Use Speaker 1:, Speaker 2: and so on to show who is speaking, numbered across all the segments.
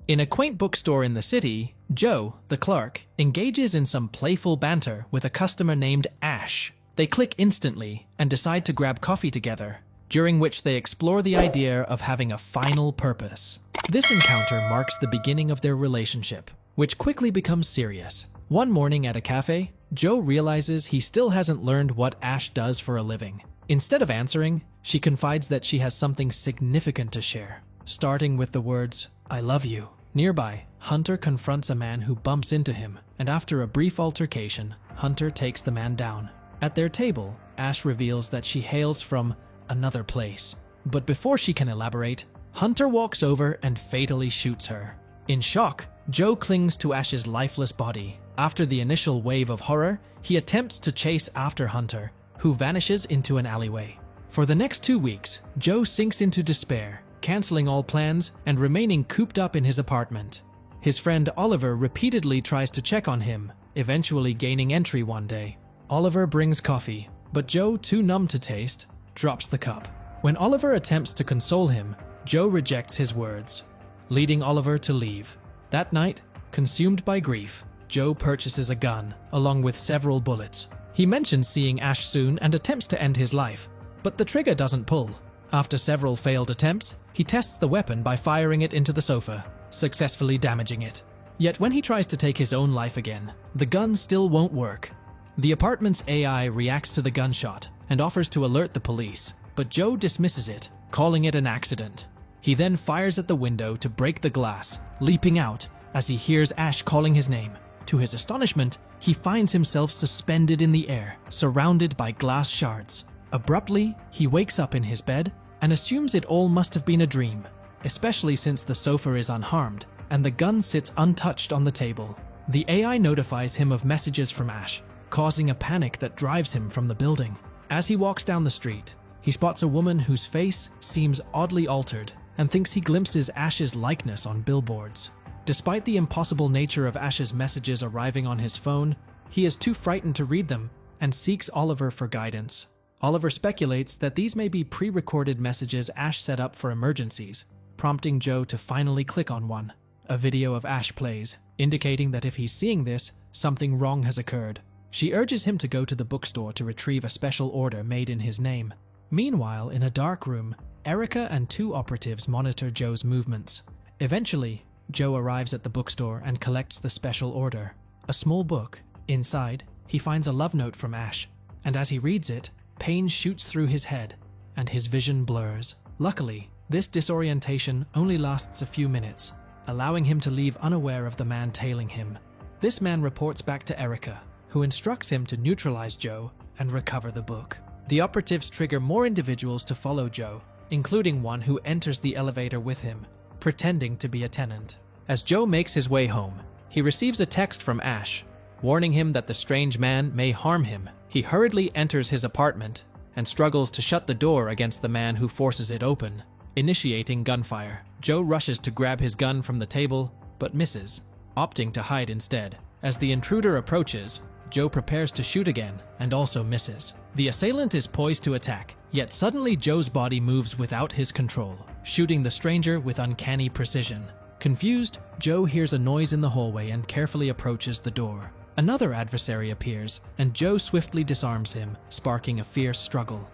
Speaker 1: In a quaint bookstore in the city, Joe, the clerk, engages in some playful banter with a customer named Ash. They click instantly and decide to grab coffee together, during which they explore the idea of having a final purpose. This encounter marks the beginning of their relationship, which quickly becomes serious. One morning at a cafe, Joe realizes he still hasn't learned what Ash does for a living. Instead of answering, she confides that she has something significant to share, starting with the words, "I love you." Nearby, Hunter confronts a man who bumps into him, and after a brief altercation, Hunter takes the man down. At their table, Ash reveals that she hails from another place. But before she can elaborate, Hunter walks over and fatally shoots her. In shock, Joe clings to Ash's lifeless body. After the initial wave of horror, he attempts to chase after Hunter, who vanishes into an alleyway. For the next 2 weeks, Joe sinks into despair, canceling all plans and remaining cooped up in his apartment. His friend Oliver repeatedly tries to check on him, eventually gaining entry one day. Oliver brings coffee, but Joe, too numb to taste, drops the cup. When Oliver attempts to console him, Joe rejects his words, leading Oliver to leave. That night, consumed by grief, Joe purchases a gun, along with several bullets. He mentions seeing Ash soon and attempts to end his life, but the trigger doesn't pull. After several failed attempts, he tests the weapon by firing it into the sofa, successfully damaging it. Yet when he tries to take his own life again, the gun still won't work. The apartment's AI reacts to the gunshot and offers to alert the police, but Joe dismisses it, calling it an accident. He then fires at the window to break the glass, leaping out as he hears Ash calling his name. To his astonishment, he finds himself suspended in the air, surrounded by glass shards. Abruptly, he wakes up in his bed and assumes it all must have been a dream, especially since the sofa is unharmed and the gun sits untouched on the table. The AI notifies him of messages from Ash, causing a panic that drives him from the building. As he walks down the street, he spots a woman whose face seems oddly altered and thinks he glimpses Ash's likeness on billboards. Despite the impossible nature of Ash's messages arriving on his phone, he is too frightened to read them and seeks Oliver for guidance. Oliver speculates that these may be pre-recorded messages Ash set up for emergencies, prompting Joe to finally click on one. A video of Ash plays, indicating that if he's seeing this, something wrong has occurred. She urges him to go to the bookstore to retrieve a special order made in his name. Meanwhile, in a dark room, Erica and 2 operatives monitor Joe's movements. Eventually, Joe arrives at the bookstore and collects the special order, a small book. Inside, he finds a love note from Ash, and as he reads it, pain shoots through his head, and his vision blurs. Luckily, this disorientation only lasts a few minutes, allowing him to leave unaware of the man tailing him. This man reports back to Erica, who instructs him to neutralize Joe and recover the book. The operatives trigger more individuals to follow Joe, including one who enters the elevator with him, pretending to be a tenant. As Joe makes his way home, he receives a text from Ash, warning him that the strange man may harm him. He hurriedly enters his apartment and struggles to shut the door against the man who forces it open, initiating gunfire. Joe rushes to grab his gun from the table, but misses, opting to hide instead. As the intruder approaches, Joe prepares to shoot again and also misses. The assailant is poised to attack, yet suddenly Joe's body moves without his control, shooting the stranger with uncanny precision. Confused, Joe hears a noise in the hallway and carefully approaches the door. Another adversary appears, and Joe swiftly disarms him, sparking a fierce struggle.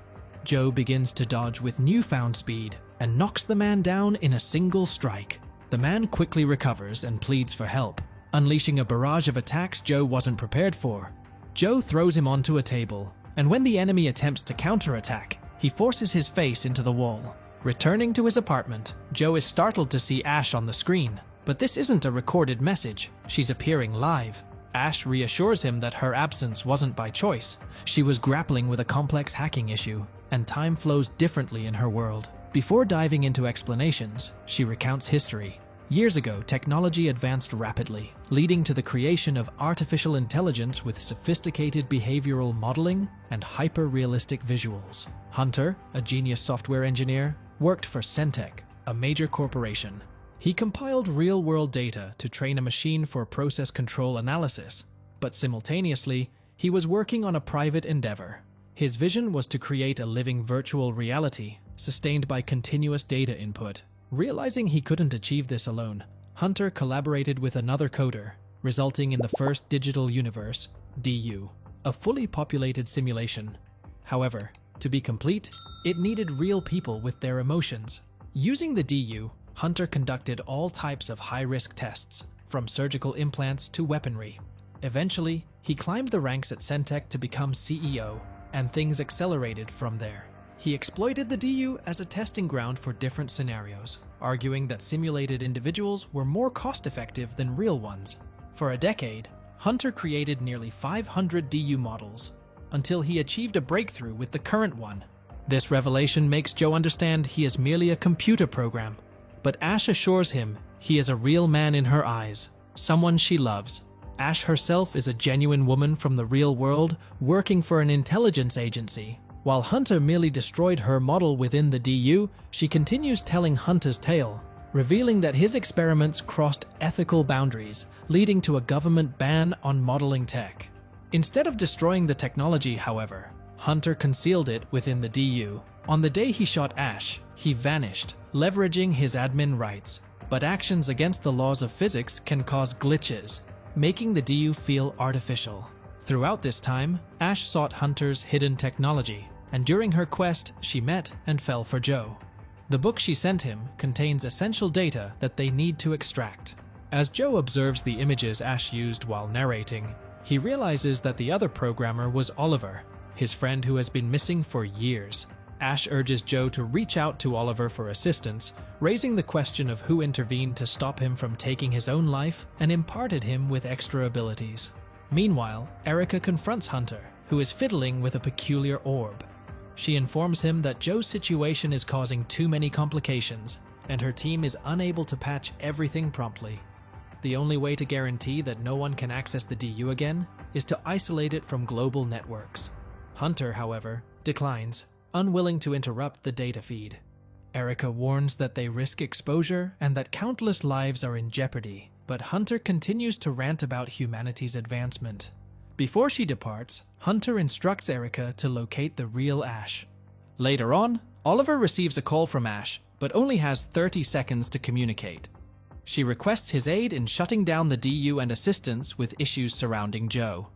Speaker 1: Joe begins to dodge with newfound speed and knocks the man down in a single strike. The man quickly recovers and pleads for help, unleashing a barrage of attacks Joe wasn't prepared for. Joe throws him onto a table, and when the enemy attempts to counterattack, he forces his face into the wall. Returning to his apartment, Joe is startled to see Ash on the screen. But this isn't a recorded message, she's appearing live. Ash reassures him that her absence wasn't by choice. She was grappling with a complex hacking issue, and time flows differently in her world. Before diving into explanations, she recounts history. Years ago, technology advanced rapidly, leading to the creation of artificial intelligence with sophisticated behavioral modeling and hyper-realistic visuals. Hunter, a genius software engineer, worked for Centec, a major corporation. He compiled real-world data to train a machine for process control analysis, but simultaneously, he was working on a private endeavor. His vision was to create a living virtual reality, sustained by continuous data input. Realizing he couldn't achieve this alone, Hunter collaborated with another coder, resulting in the first digital universe, DU, a fully populated simulation. However, to be complete, it needed real people with their emotions. Using the DU, Hunter conducted all types of high-risk tests, from surgical implants to weaponry. Eventually, he climbed the ranks at Centec to become CEO, and things accelerated from there. He exploited the DU as a testing ground for different scenarios, arguing that simulated individuals were more cost-effective than real ones. For a decade, Hunter created nearly 500 DU models, until he achieved a breakthrough with the current one. This revelation makes Joe understand he is merely a computer program, but Ash assures him he is a real man in her eyes, someone she loves. Ash herself is a genuine woman from the real world working for an intelligence agency. While Hunter merely destroyed her model within the DU, she continues telling Hunter's tale, revealing that his experiments crossed ethical boundaries, leading to a government ban on modeling tech. Instead of destroying the technology, however, Hunter concealed it within the DU. On the day he shot Ash, he vanished, leveraging his admin rights. But actions against the laws of physics can cause glitches, making the DU feel artificial. Throughout this time, Ash sought Hunter's hidden technology, and during her quest, she met and fell for Joe. The book she sent him contains essential data that they need to extract. As Joe observes the images Ash used while narrating, he realizes that the other programmer was Oliver, his friend who has been missing for years. Ash urges Joe to reach out to Oliver for assistance, raising the question of who intervened to stop him from taking his own life and imparted him with extra abilities. Meanwhile, Erica confronts Hunter, who is fiddling with a peculiar orb. She informs him that Joe's situation is causing too many complications, and her team is unable to patch everything promptly. The only way to guarantee that no one can access the DU again is to isolate it from global networks. Hunter, however, declines, unwilling to interrupt the data feed. Erica warns that they risk exposure and that countless lives are in jeopardy, but Hunter continues to rant about humanity's advancement. Before she departs, Hunter instructs Erica to locate the real Ash. Later on, Oliver receives a call from Ash, but only has 30 seconds to communicate. She requests his aid in shutting down the DU and assistance with issues surrounding Joe.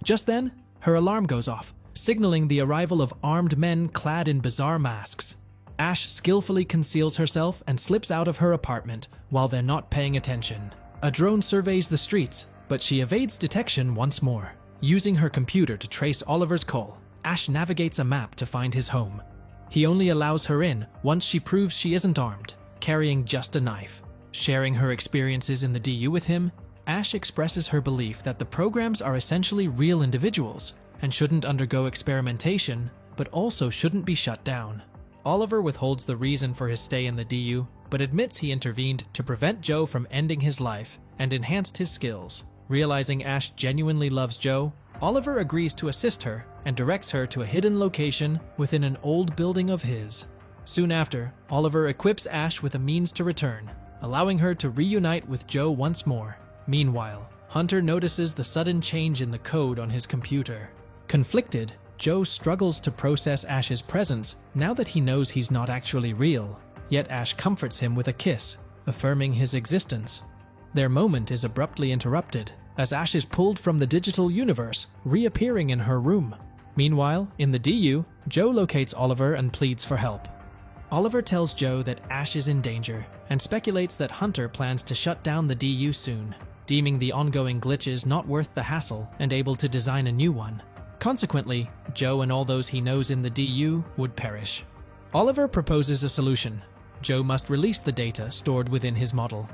Speaker 1: Just then, her alarm goes off, signaling the arrival of armed men clad in bizarre masks. Ash skillfully conceals herself and slips out of her apartment while they're not paying attention. A drone surveys the streets, but she evades detection once more. Using her computer to trace Oliver's call, Ash navigates a map to find his home. He only allows her in once she proves she isn't armed, carrying just a knife. Sharing her experiences in the DU with him, Ash expresses her belief that the programs are essentially real individuals and shouldn't undergo experimentation, but also shouldn't be shut down. Oliver withholds the reason for his stay in the DU, but admits he intervened to prevent Joe from ending his life and enhanced his skills. Realizing Ash genuinely loves Joe, Oliver agrees to assist her and directs her to a hidden location within an old building of his. Soon after, Oliver equips Ash with a means to return, allowing her to reunite with Joe once more. Meanwhile, Hunter notices the sudden change in the code on his computer. Conflicted, Joe struggles to process Ash's presence now that he knows he's not actually real, yet Ash comforts him with a kiss, affirming his existence. Their moment is abruptly interrupted, as Ash is pulled from the digital universe, reappearing in her room. Meanwhile, in the DU, Joe locates Oliver and pleads for help. Oliver tells Joe that Ash is in danger, and speculates that Hunter plans to shut down the DU soon, deeming the ongoing glitches not worth the hassle and able to design a new one. Consequently, Joe and all those he knows in the DU would perish. Oliver proposes a solution. Joe must release the data stored within his model.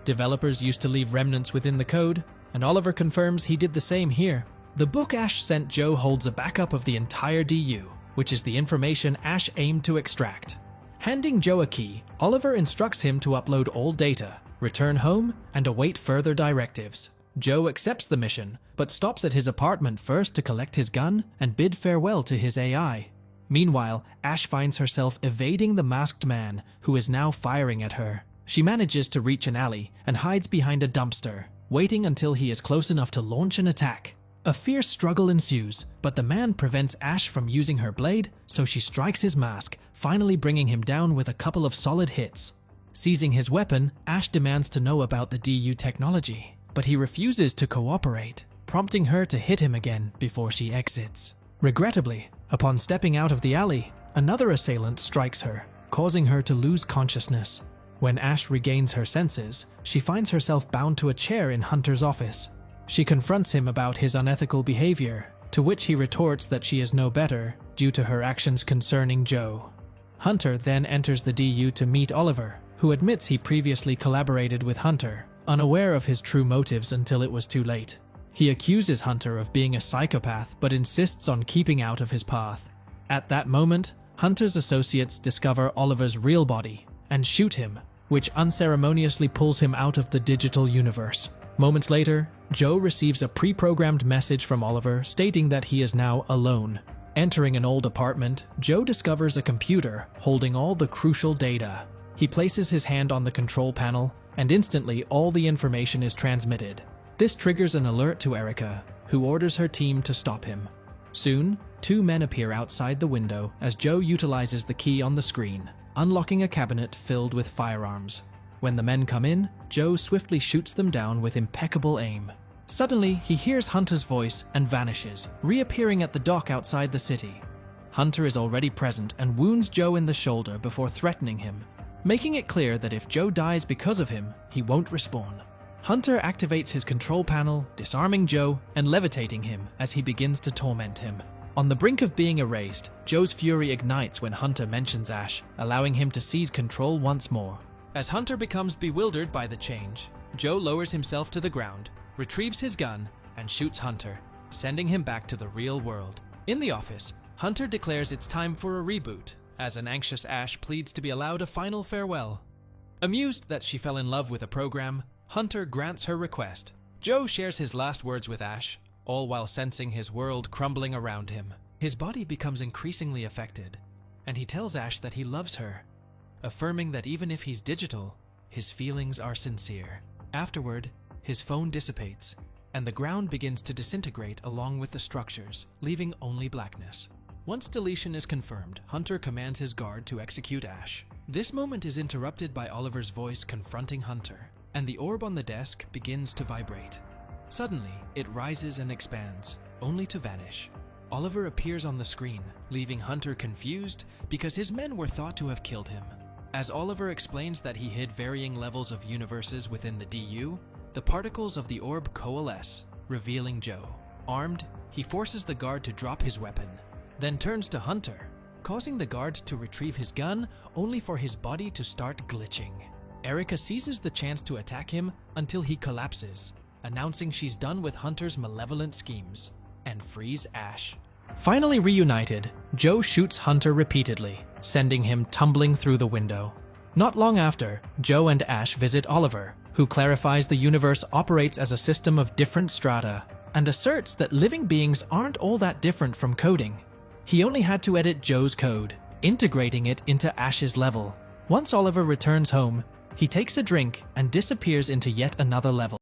Speaker 1: Developers used to leave remnants within the code, and Oliver confirms he did the same here. The book Ash sent Joe holds a backup of the entire DU, which is the information Ash aimed to extract. Handing Joe a key, Oliver instructs him to upload all data, return home, and await further directives. Joe accepts the mission, but stops at his apartment first to collect his gun and bid farewell to his AI. Meanwhile, Ash finds herself evading the masked man, who is now firing at her. She manages to reach an alley and hides behind a dumpster, waiting until he is close enough to launch an attack. A fierce struggle ensues, but the man prevents Ash from using her blade, so she strikes his mask, finally bringing him down with a couple of solid hits. Seizing his weapon, Ash demands to know about the DU technology, but he refuses to cooperate, prompting her to hit him again before she exits. Regrettably, upon stepping out of the alley, another assailant strikes her, causing her to lose consciousness. When Ash regains her senses, she finds herself bound to a chair in Hunter's office. She confronts him about his unethical behavior, to which he retorts that she is no better due to her actions concerning Joe. Hunter then enters the DU to meet Oliver, who admits he previously collaborated with Hunter, unaware of his true motives until it was too late. He accuses Hunter of being a psychopath but insists on keeping out of his path. At that moment, Hunter's associates discover Oliver's real body and shoot him, which unceremoniously pulls him out of the digital universe. Moments later, Joe receives a pre-programmed message from Oliver stating that he is now alone. Entering an old apartment, Joe discovers a computer holding all the crucial data. He places his hand on the control panel, and instantly all the information is transmitted. This triggers an alert to Erica, who orders her team to stop him. Soon, two men appear outside the window as Joe utilizes the key on the screen, unlocking a cabinet filled with firearms. When the men come in, Joe swiftly shoots them down with impeccable aim. Suddenly, he hears Hunter's voice and vanishes, reappearing at the dock outside the city. Hunter is already present and wounds Joe in the shoulder before threatening him, making it clear that if Joe dies because of him, he won't respawn. Hunter activates his control panel, disarming Joe and levitating him as he begins to torment him. On the brink of being erased, Joe's fury ignites when Hunter mentions Ash, allowing him to seize control once more. As Hunter becomes bewildered by the change, Joe lowers himself to the ground, retrieves his gun, and shoots Hunter, sending him back to the real world. In the office, Hunter declares it's time for a reboot, as an anxious Ash pleads to be allowed a final farewell. Amused that she fell in love with a program, Hunter grants her request. Joe shares his last words with Ash, all while sensing his world crumbling around him. His body becomes increasingly affected, and he tells Ash that he loves her, affirming that even if he's digital, his feelings are sincere. Afterward, his phone dissipates, and the ground begins to disintegrate along with the structures, leaving only blackness. Once deletion is confirmed, Hunter commands his guard to execute Ash. This moment is interrupted by Oliver's voice confronting Hunter, and the orb on the desk begins to vibrate. Suddenly, it rises and expands, only to vanish. Oliver appears on the screen, leaving Hunter confused because his men were thought to have killed him. As Oliver explains that he hid varying levels of universes within the DU, the particles of the orb coalesce, revealing Joe. Armed, he forces the guard to drop his weapon, then turns to Hunter, causing the guard to retrieve his gun only for his body to start glitching. Erica seizes the chance to attack him until he collapses, announcing she's done with Hunter's malevolent schemes, and frees Ash. Finally reunited, Joe shoots Hunter repeatedly, sending him tumbling through the window. Not long after, Joe and Ash visit Oliver, who clarifies the universe operates as a system of different strata, and asserts that living beings aren't all that different from coding. He only had to edit Joe's code, integrating it into Ash's level. Once Oliver returns home, he takes a drink and disappears into yet another level.